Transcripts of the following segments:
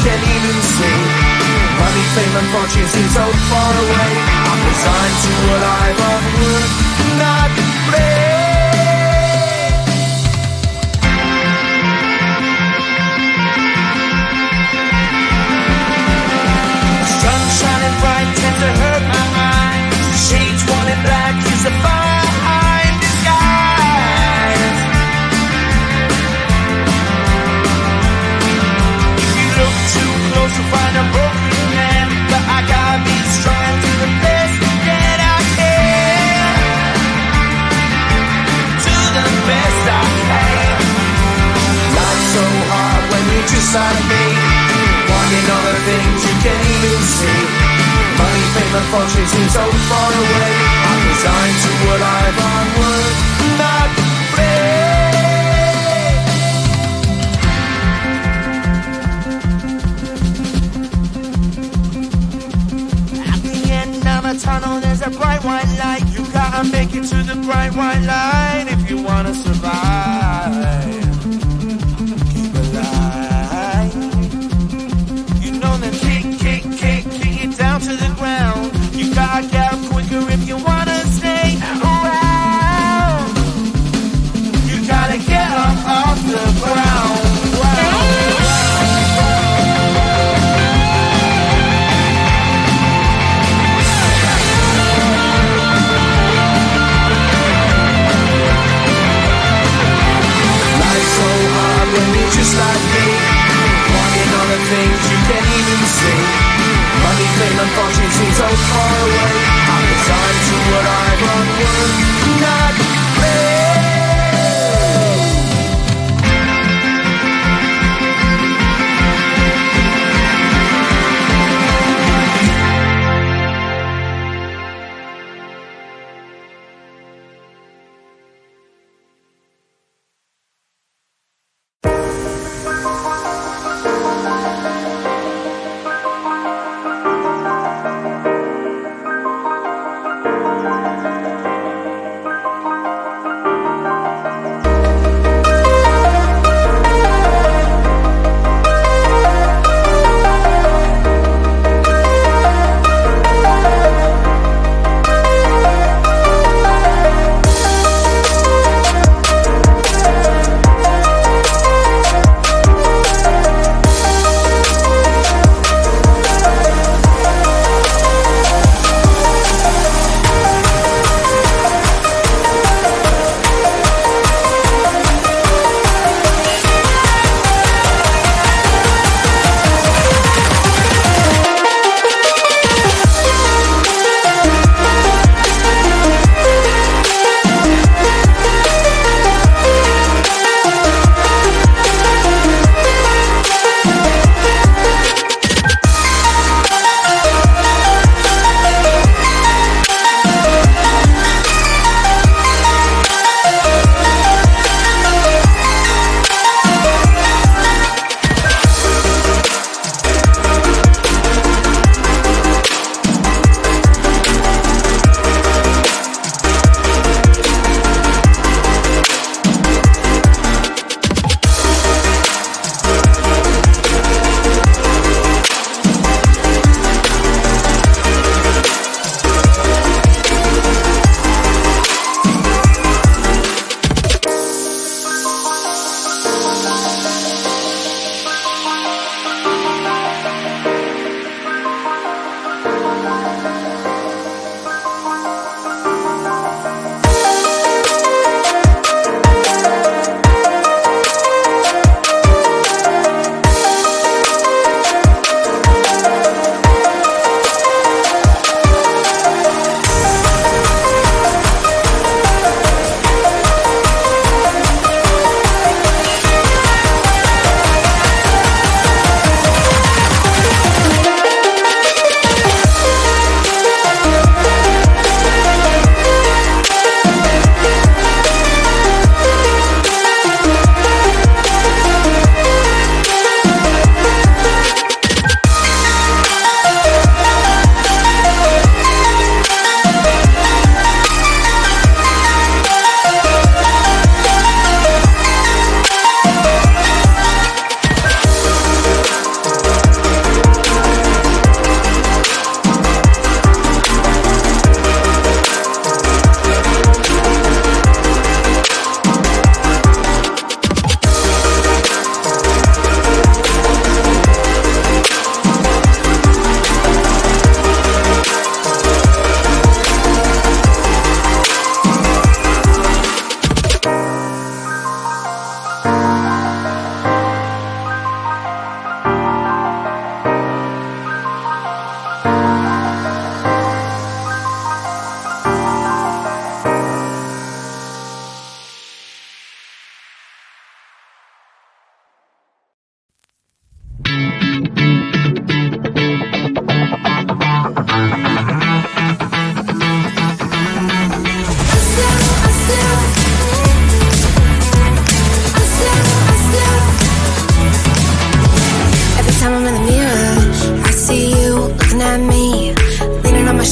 can even see. Money, fame and fortune seem so far away. I'm resigned to a life of work, not play. Sun shining bright tends to hurt my eyes. Shades worn in black is a fine disguise. If you look too close you'll find a broken man, but I gotta be strong and do the best that I can. Do the best I can. Life's so hard when you're just like me, wanting all the things you can't even see. Money, fame and fortune seem so far away. I'm resigned to a life on work, not play. At the end of a tunnel there's a bright white light. You gotta make it to the bright white light if you wanna survive. Keep alive. You know that kick it down to the ground. You gotta get up quicker if you wanna stay around. You gotta get up off the ground. Life's so hard when you're just like me, wanting all the things you can't even see. Money, fame and fortune seem so far away. I'm resigned to what I've on work, not play.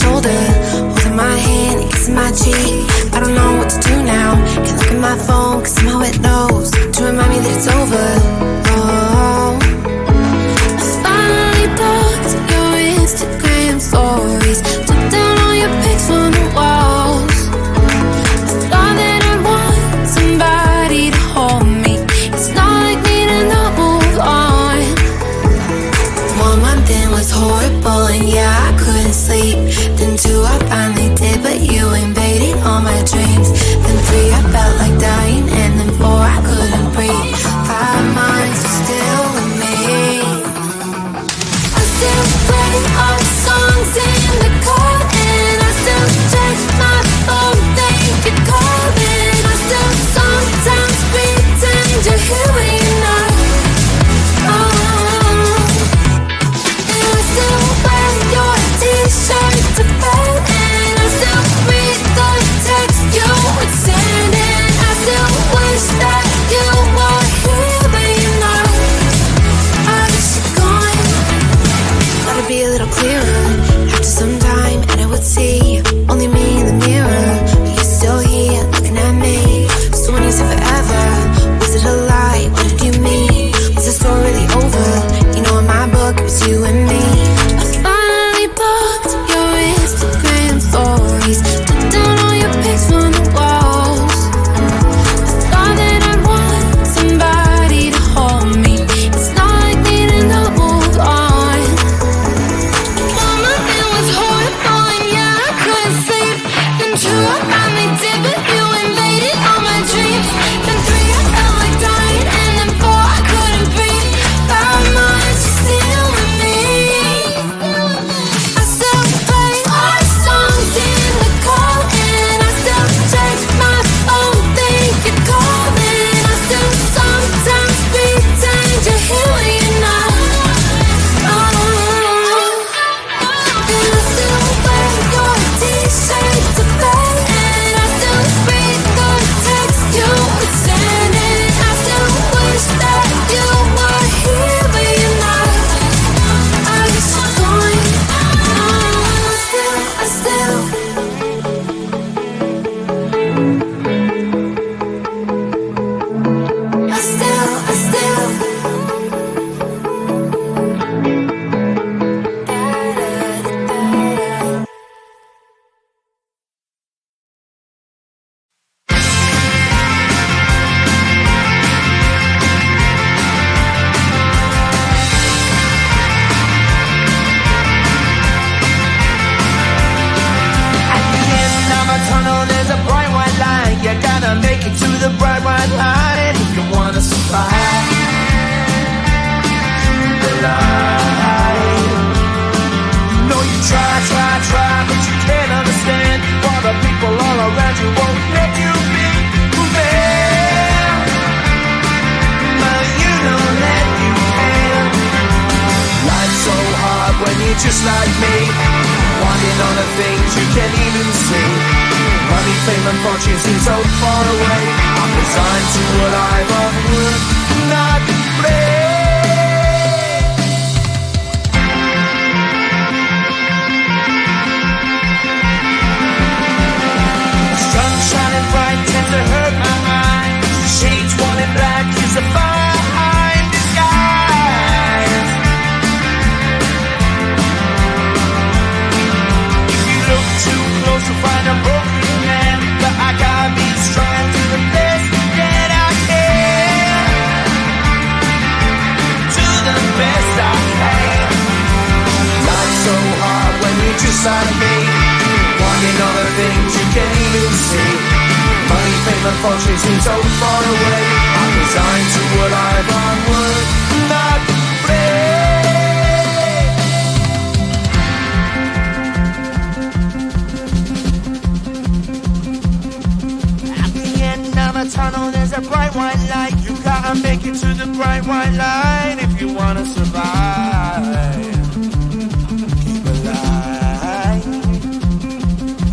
shoulder, holding my hand and kissing my cheek. I don't know what to do now. Can't look at my phone, cause somehow it knows to remind me that it's over. Oh, I finally blocked your Instagram stories, took down all your pics on the walls. I thought that I'd want somebody to hold me. It's not like me to not move on. 1 month in was horrible, and yeah, I couldn't sleep. Then 2, I finally did, but you invaded all my dreams. Then 3, I felt like dying, and then 4, I couldn't breathe. 5 months, you're still with me. I still play our songs in the car, and I still check my phone, think you're calling. I still sometimes pretend you're here when you're not. And I still wear your t-shirt to bed, and I still read the text you would send, and I still wish that you were here but you're not. I guess you're gone. Thought it'd be a little clearer after some time, and I would see only me in the mirror, but you're still here looking at me. So when you said forever, was it a lie? What did you mean? Was the story really over? You know, in my book it was you and me. I finally blocked your Instagram stories, took down all your pics on the walls. I thought that I'd want somebody to hold me. It's not like me to not move on. 1 month it was horrible, and yeah, I couldn't sleep. Then 2, I finally did, but you invaded all my dreams. Then 3, I felt like dying, and then 4, I couldn't breathe. 5 months, you're still with me. I still play our songs in the car, and I still check my phone, think you're calling. I still sometimes pretend you're here when you're not. And I still wear your t-shirt to bed, and I still read the text you would send, and I still wish that you were here but you're not. I guess you're gone. I still At the end of a tunnel, there's a bright white line. You gotta make it to the bright white line if you wanna survive the line. No, you try, but you can't understand why the people all around you won't let you be who they are. But you know that you can. Life's so hard when you're just like me, wanting all the things you can't even see. Money, fame and fortune seem so far away. I'm resigned to a life of work, not play. Sun shining bright tends to hurt my mind. Shades worn in black is a fine disguise. If you look too close, you'll find a broken man. But I got me strong to the best that I can. To the best I can. Life's so hard when you're just like me, wanting all the things you can't even see. Money, fame and fortune seem so far away. I'm resigned to a life on work, not play. At the end of a tunnel, there's a bright white light. You gotta make it to the bright white light if you wanna survive. Keep alive.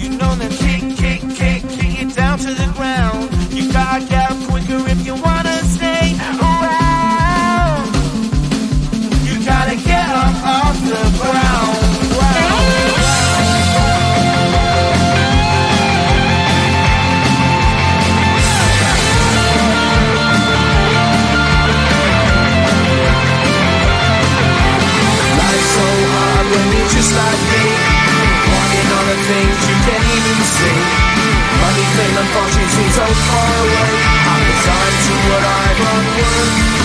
You know that kick it down to the ground. You gotta get up quicker if you wanna stay around. You gotta get up off the ground. Wow. insane. Money, fame, and fortune seem so far away. I'm resigned to what I've unworked.